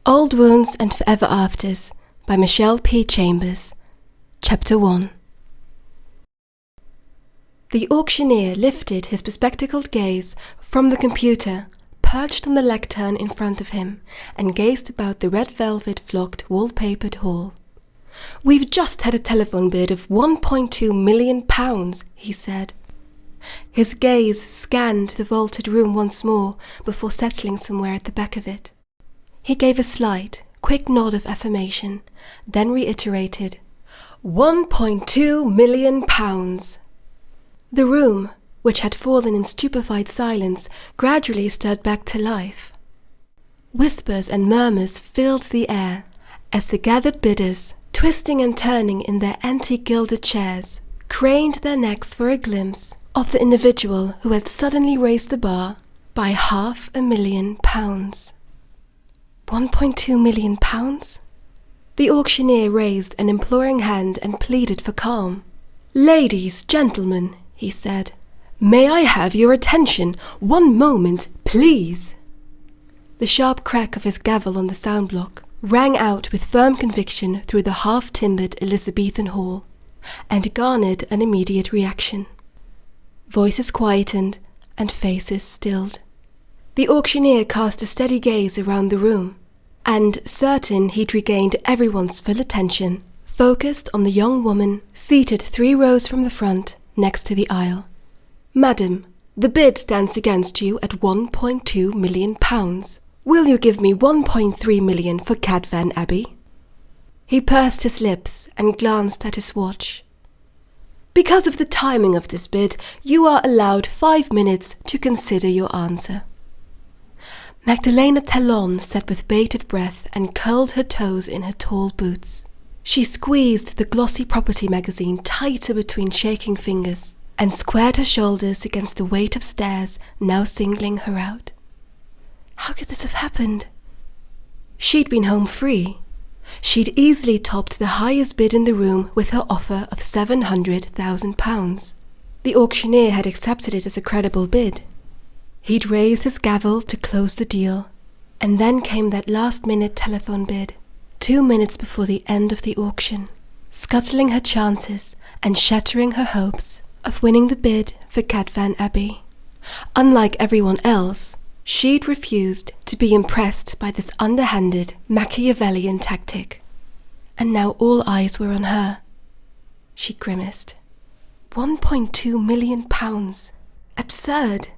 Old Wounds and Forever Afters by Michelle P. Chambers. Chapter 1. The auctioneer lifted his bespectacled gaze from the computer, perched on the lectern in front of him, and gazed about the red velvet flocked wallpapered hall. "We've just had a telephone bid of £1.2 million, he said. His gaze scanned the vaulted room once more before settling somewhere at the back of it. He gave a slight, quick nod of affirmation, then reiterated, £1.2 million. The room, which had fallen in stupefied silence, gradually stirred back to life. Whispers and murmurs filled the air as the gathered bidders, twisting and turning in their antique gilded chairs, craned their necks for a glimpse of the individual who had suddenly raised the bar by £500,000. £1.2 million? The auctioneer raised an imploring hand and pleaded for calm. "Ladies, gentlemen," he said, "may I have your attention? 1 moment, please." The sharp crack of his gavel on the sound block rang out with firm conviction through the half-timbered Elizabethan hall, and garnered an immediate reaction. Voices quietened and faces stilled. The auctioneer cast a steady gaze around the room, and, certain he'd regained everyone's full attention, focused on the young woman seated 3 rows from the front, next to the aisle. "Madam, the bid stands against you at £1.2 million. Will you give me £1.3 million for Cadvan Abbey?" He pursed his lips and glanced at his watch. "Because of the timing of this bid, you are allowed 5 minutes to consider your answer." Magdalena Talon sat with bated breath and curled her toes in her tall boots. She squeezed the glossy property magazine tighter between shaking fingers and squared her shoulders against the weight of stares now singling her out. How could this have happened? She'd been home free. She'd easily topped the highest bid in the room with her offer of £700,000. The auctioneer had accepted it as a credible bid. He'd raised his gavel to close the deal, and then came that last-minute telephone bid, 2 minutes before the end of the auction, scuttling her chances and shattering her hopes of winning the bid for Cadvan Abbey. Unlike everyone else, she'd refused to be impressed by this underhanded Machiavellian tactic, and now all eyes were on her. She grimaced. £1.2 million. Absurd.